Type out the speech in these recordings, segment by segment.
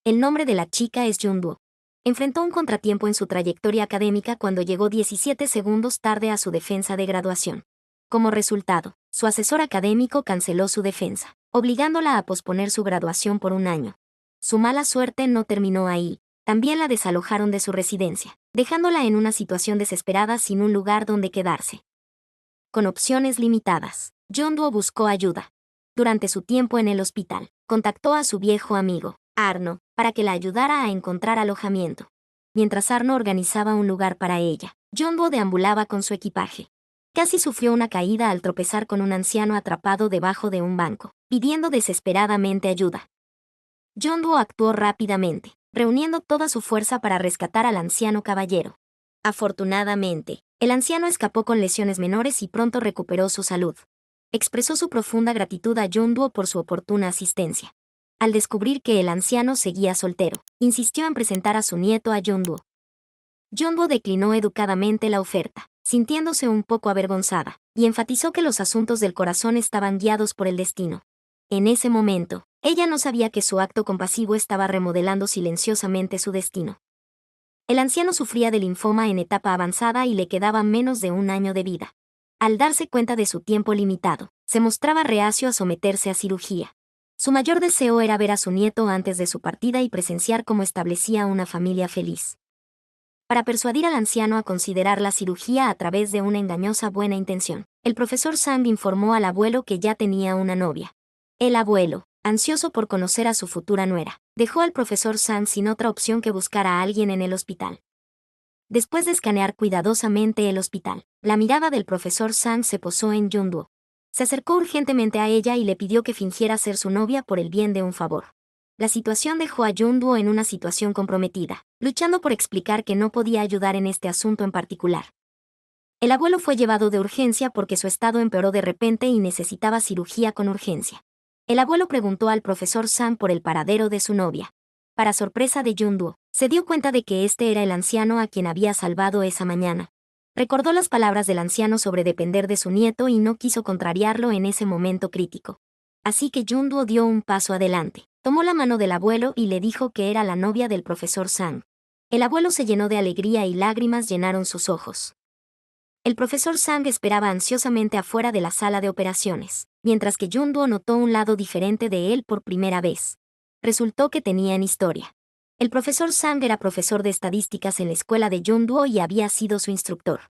El nombre de la chica es Jun-woo. Enfrentó un contratiempo en su trayectoria académica cuando llegó 17 segundos tarde a su defensa de graduación. Como resultado, su asesor académico canceló su defensa, obligándola a posponer su graduación por un año. Su mala suerte no terminó ahí. También la desalojaron de su residencia, dejándola en una situación desesperada sin un lugar donde quedarse. Con opciones limitadas, Jun-woo buscó ayuda. Durante su tiempo en el hospital, contactó a su viejo amigo, Arno, para que la ayudara a encontrar alojamiento. Mientras Arno organizaba un lugar para ella, Jun-woo deambulaba con su equipaje. Casi sufrió una caída al tropezar con un anciano atrapado debajo de un banco, pidiendo desesperadamente ayuda. Jun-woo actuó rápidamente, reuniendo toda su fuerza para rescatar al anciano caballero. Afortunadamente, el anciano escapó con lesiones menores y pronto recuperó su salud. Expresó su profunda gratitud a Jun-woo por su oportuna asistencia. Al descubrir que el anciano seguía soltero, insistió en presentar a su nieto a Jun-woo. Jun-woo declinó educadamente la oferta, sintiéndose un poco avergonzada, y enfatizó que los asuntos del corazón estaban guiados por el destino. En ese momento, ella no sabía que su acto compasivo estaba remodelando silenciosamente su destino. El anciano sufría de linfoma en etapa avanzada y le quedaba menos de un año de vida. Al darse cuenta de su tiempo limitado, se mostraba reacio a someterse a cirugía. Su mayor deseo era ver a su nieto antes de su partida y presenciar cómo establecía una familia feliz. Para persuadir al anciano a considerar la cirugía a través de una engañosa buena intención, el profesor Sang informó al abuelo que ya tenía una novia. El abuelo, ansioso por conocer a su futura nuera, dejó al profesor Sang sin otra opción que buscar a alguien en el hospital. Después de escanear cuidadosamente el hospital, la mirada del profesor Sang se posó en Jun-woo. Se acercó urgentemente a ella y le pidió que fingiera ser su novia por el bien de un favor. La situación dejó a Jun-woo en una situación comprometida, luchando por explicar que no podía ayudar en este asunto en particular. El abuelo fue llevado de urgencia porque su estado empeoró de repente y necesitaba cirugía con urgencia. El abuelo preguntó al profesor Sang por el paradero de su novia. Para sorpresa de Jun-woo, se dio cuenta de que este era el anciano a quien había salvado esa mañana. Recordó las palabras del anciano sobre depender de su nieto y no quiso contrariarlo en ese momento crítico. Así que Jun-woo dio un paso adelante, tomó la mano del abuelo y le dijo que era la novia del profesor Sang. El abuelo se llenó de alegría y lágrimas llenaron sus ojos. El profesor Sang esperaba ansiosamente afuera de la sala de operaciones, mientras que Jun-woo notó un lado diferente de él por primera vez. Resultó que tenían historia. El profesor Sang era profesor de estadísticas en la escuela de Jun-woo y había sido su instructor.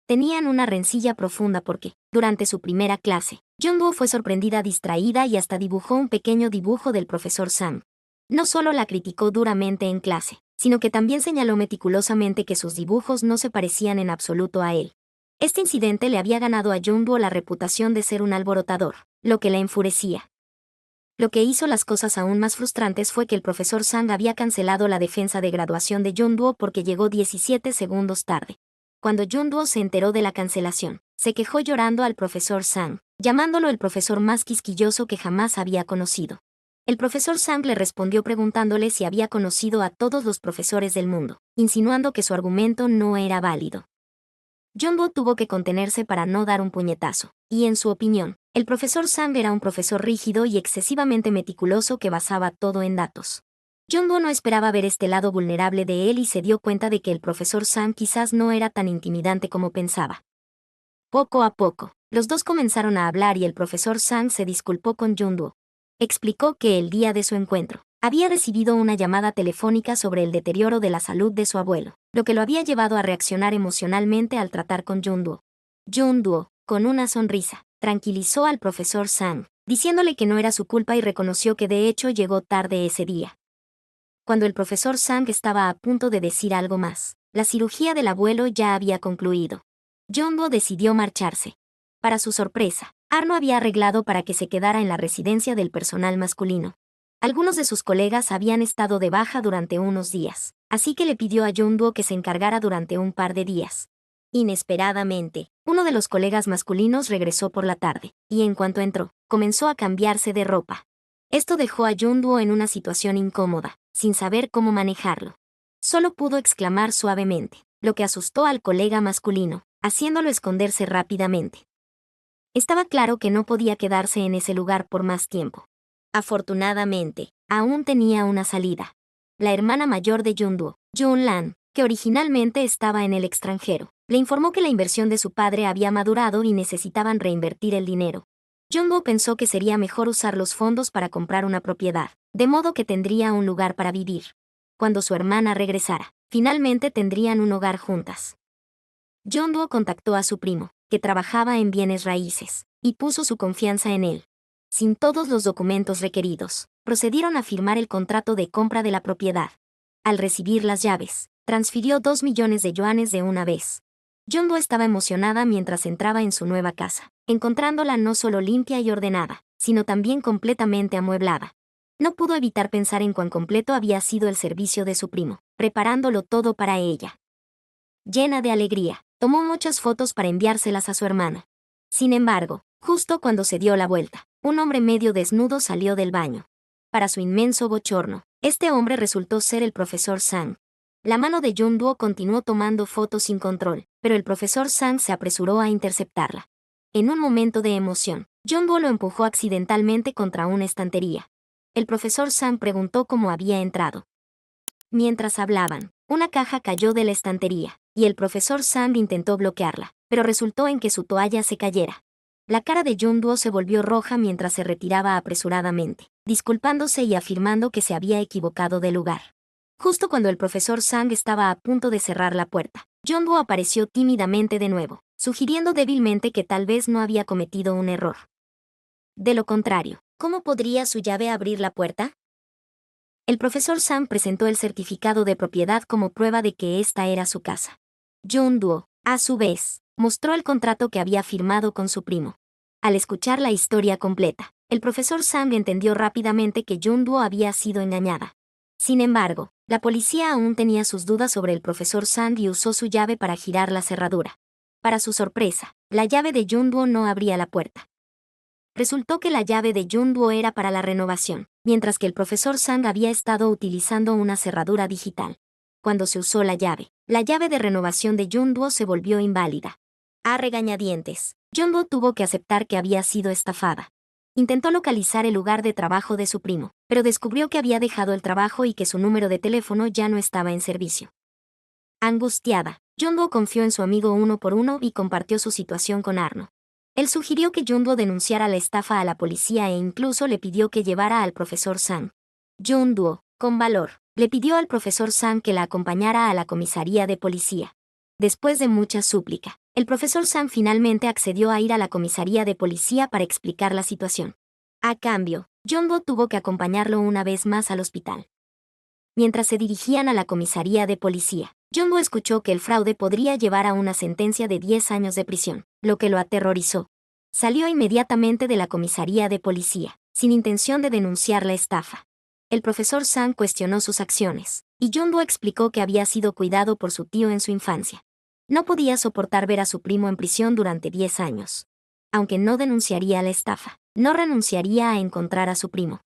Tenían una rencilla profunda porque, durante su primera clase, Jun-woo fue sorprendida distraída y hasta dibujó un pequeño dibujo del profesor Sang. No solo la criticó duramente en clase, sino que también señaló meticulosamente que sus dibujos no se parecían en absoluto a él. Este incidente le había ganado a Jun-woo la reputación de ser un alborotador, lo que la enfurecía. Lo que hizo las cosas aún más frustrantes fue que el profesor Sang había cancelado la defensa de graduación de Jun-woo porque llegó 17 segundos tarde. Cuando Jun-woo se enteró de la cancelación, se quejó llorando al profesor Sang, llamándolo el profesor más quisquilloso que jamás había conocido. El profesor Sang le respondió preguntándole si había conocido a todos los profesores del mundo, insinuando que su argumento no era válido. Jun-woo tuvo que contenerse para no dar un puñetazo, y en su opinión, el profesor Sang era un profesor rígido y excesivamente meticuloso que basaba todo en datos. Jun-woo no esperaba ver este lado vulnerable de él y se dio cuenta de que el profesor Sang quizás no era tan intimidante como pensaba. Poco a poco, los dos comenzaron a hablar y el profesor Sang se disculpó con Jun-woo. Explicó que el día de su encuentro, había recibido una llamada telefónica sobre el deterioro de la salud de su abuelo, lo que lo había llevado a reaccionar emocionalmente al tratar con Jun-woo. Jun-woo, con una sonrisa, tranquilizó al profesor Sang, diciéndole que no era su culpa y reconoció que de hecho llegó tarde ese día. Cuando el profesor Sang estaba a punto de decir algo más, la cirugía del abuelo ya había concluido. Jun-woo decidió marcharse. Para su sorpresa, Arno había arreglado para que se quedara en la residencia del personal masculino. Algunos de sus colegas habían estado de baja durante unos días, así que le pidió a Jun-woo que se encargara durante un par de días. Inesperadamente, uno de los colegas masculinos regresó por la tarde, y en cuanto entró, comenzó a cambiarse de ropa. Esto dejó a Jun-woo en una situación incómoda, sin saber cómo manejarlo. Solo pudo exclamar suavemente, lo que asustó al colega masculino, haciéndolo esconderse rápidamente. Estaba claro que no podía quedarse en ese lugar por más tiempo. Afortunadamente, aún tenía una salida. La hermana mayor de Jun-woo, Jun-lan, que originalmente estaba en el extranjero, le informó que la inversión de su padre había madurado y necesitaban reinvertir el dinero. Jun-woo pensó que sería mejor usar los fondos para comprar una propiedad, de modo que tendría un lugar para vivir. Cuando su hermana regresara, finalmente tendrían un hogar juntas. Jun-woo contactó a su primo, que trabajaba en bienes raíces, y puso su confianza en él. Sin todos los documentos requeridos, procedieron a firmar el contrato de compra de la propiedad. Al recibir las llaves, transfirió 2 millones de yuanes de una vez. Jun-woo estaba emocionada mientras entraba en su nueva casa, encontrándola no solo limpia y ordenada, sino también completamente amueblada. No pudo evitar pensar en cuán completo había sido el servicio de su primo, preparándolo todo para ella. Llena de alegría, tomó muchas fotos para enviárselas a su hermana. Sin embargo, justo cuando se dio la vuelta, un hombre medio desnudo salió del baño. Para su inmenso bochorno, este hombre resultó ser el profesor Sang. La mano de Jun-woo continuó tomando fotos sin control, pero el profesor Sang se apresuró a interceptarla. En un momento de emoción, Jun-woo lo empujó accidentalmente contra una estantería. El profesor Sang preguntó cómo había entrado. Mientras hablaban, una caja cayó de la estantería, y el profesor Sang intentó bloquearla, pero resultó en que su toalla se cayera. La cara de Jun-woo se volvió roja mientras se retiraba apresuradamente, disculpándose y afirmando que se había equivocado de lugar. Justo cuando el profesor Sang estaba a punto de cerrar la puerta, Jun-woo apareció tímidamente de nuevo, sugiriendo débilmente que tal vez no había cometido un error. De lo contrario, ¿cómo podría su llave abrir la puerta? El profesor Sang presentó el certificado de propiedad como prueba de que esta era su casa. Jun-woo, a su vez, mostró el contrato que había firmado con su primo. Al escuchar la historia completa, el profesor Sang entendió rápidamente que Jun-woo había sido engañada. Sin embargo, la policía aún tenía sus dudas sobre el profesor Sang y usó su llave para girar la cerradura. Para su sorpresa, la llave de Jun-woo no abría la puerta. Resultó que la llave de Jun-woo era para la renovación, mientras que el profesor Sang había estado utilizando una cerradura digital. Cuando se usó la llave de renovación de Jun-woo se volvió inválida. A regañadientes, Jun-woo tuvo que aceptar que había sido estafada. Intentó localizar el lugar de trabajo de su primo, pero descubrió que había dejado el trabajo y que su número de teléfono ya no estaba en servicio. Angustiada, Jun-woo confió en su amigo uno por uno y compartió su situación con Arno. Él sugirió que Jun-woo denunciara la estafa a la policía e incluso le pidió que llevara al profesor Sang. Jun-woo, con valor, le pidió al profesor Sang que la acompañara a la comisaría de policía. Después de mucha súplica, el profesor Sang finalmente accedió a ir a la comisaría de policía para explicar la situación. A cambio, Jun-woo tuvo que acompañarlo una vez más al hospital. Mientras se dirigían a la comisaría de policía, Jun-woo escuchó que el fraude podría llevar a una sentencia de 10 años de prisión, lo que lo aterrorizó. Salió inmediatamente de la comisaría de policía, sin intención de denunciar la estafa. El profesor Sang cuestionó sus acciones, y Jun-woo explicó que había sido cuidado por su tío en su infancia. No podía soportar ver a su primo en prisión durante 10 años. Aunque no denunciaría la estafa, no renunciaría a encontrar a su primo.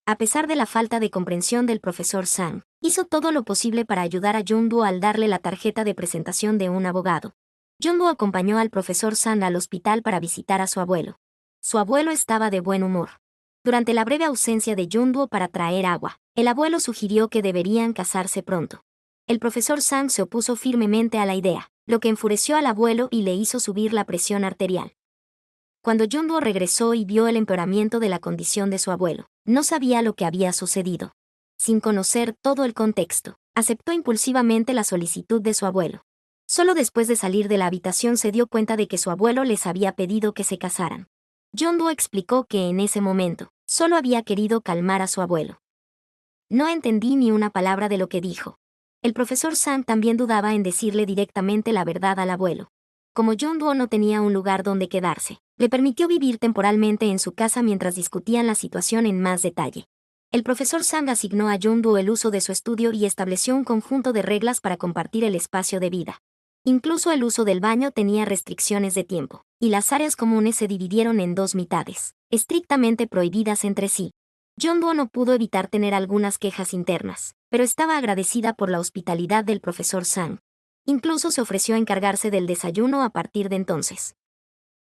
A pesar de la falta de comprensión del profesor Sang, hizo todo lo posible para ayudar a Jun-woo al darle la tarjeta de presentación de un abogado. Jun-woo acompañó al profesor Sang al hospital para visitar a su abuelo. Su abuelo estaba de buen humor. Durante la breve ausencia de Jun-woo para traer agua, el abuelo sugirió que deberían casarse pronto. El profesor Sang se opuso firmemente a la idea, lo que enfureció al abuelo y le hizo subir la presión arterial. Cuando Jun-woo regresó y vio el empeoramiento de la condición de su abuelo, no sabía lo que había sucedido. Sin conocer todo el contexto, aceptó impulsivamente la solicitud de su abuelo. Solo después de salir de la habitación se dio cuenta de que su abuelo les había pedido que se casaran. Jun-woo explicó que en ese momento, solo había querido calmar a su abuelo. No entendí ni una palabra de lo que dijo. El profesor Sang también dudaba en decirle directamente la verdad al abuelo. Como Jun-woo no tenía un lugar donde quedarse, le permitió vivir temporalmente en su casa mientras discutían la situación en más detalle. El profesor Sang asignó a Jun-woo el uso de su estudio y estableció un conjunto de reglas para compartir el espacio de vida. Incluso el uso del baño tenía restricciones de tiempo, y las áreas comunes se dividieron en 2 mitades, estrictamente prohibidas entre sí. Jun-woo no pudo evitar tener algunas quejas internas, pero estaba agradecida por la hospitalidad del profesor Sang. Incluso se ofreció a encargarse del desayuno a partir de entonces.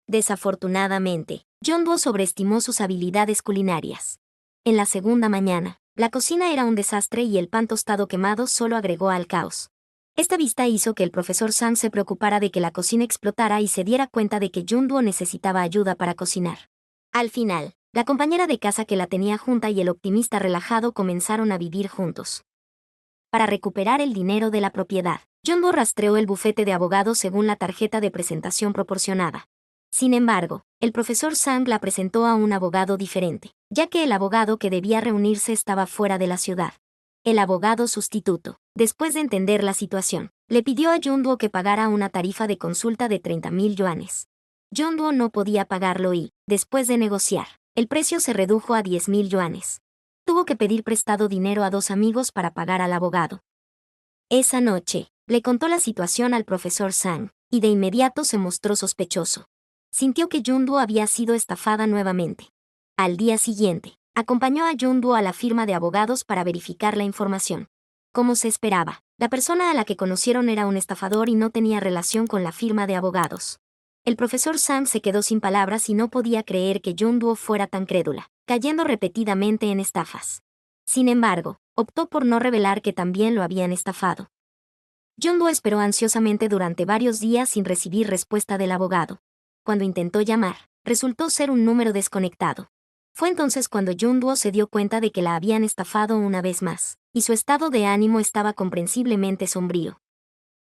Desafortunadamente, Jun-woo sobreestimó sus habilidades culinarias. En la segunda mañana, La cocina era un desastre y el pan tostado quemado solo agregó al caos. Esta vista hizo que el profesor Sang se preocupara de que la cocina explotara y se diera cuenta de que Jun-woo necesitaba ayuda para cocinar. Al final, la compañera de casa que la tenía junta y el optimista relajado comenzaron a vivir juntos. Para recuperar el dinero de la propiedad, Jun-woo rastreó el bufete de abogados según la tarjeta de presentación proporcionada. Sin embargo, el profesor Sang la presentó a un abogado diferente, ya que el abogado que debía reunirse estaba fuera de la ciudad. El abogado sustituto, después de entender la situación, le pidió a Jun-woo que pagara una tarifa de consulta de 30.000 yuanes. Jun-woo no podía pagarlo y, después de negociar, el precio se redujo a 10.000 yuanes. Tuvo que pedir prestado dinero a 2 amigos para pagar al abogado. Esa noche, le contó la situación al profesor Sang, y de inmediato se mostró sospechoso. Sintió que Jun-woo había sido estafada nuevamente. Al día siguiente, acompañó a Jun-woo a la firma de abogados para verificar la información. Como se esperaba, la persona a la que conocieron era un estafador y no tenía relación con la firma de abogados. El profesor Sang se quedó sin palabras y no podía creer que Jun-woo fuera tan crédula, cayendo repetidamente en estafas. Sin embargo, optó por no revelar que también lo habían estafado. Jun-woo esperó ansiosamente durante varios días sin recibir respuesta del abogado. Cuando intentó llamar, resultó ser un número desconectado. Fue entonces cuando Jun-woo se dio cuenta de que la habían estafado una vez más, y su estado de ánimo estaba comprensiblemente sombrío.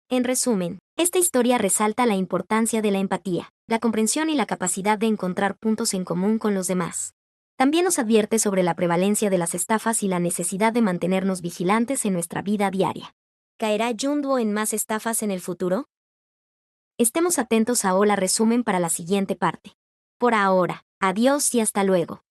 En resumen, esta historia resalta la importancia de la empatía, la comprensión y la capacidad de encontrar puntos en común con los demás. También nos advierte sobre la prevalencia de las estafas y la necesidad de mantenernos vigilantes en nuestra vida diaria. ¿Caerá Jun-woo en más estafas en el futuro? Estemos atentos a Hola Resumen para la siguiente parte. Por ahora, adiós y hasta luego.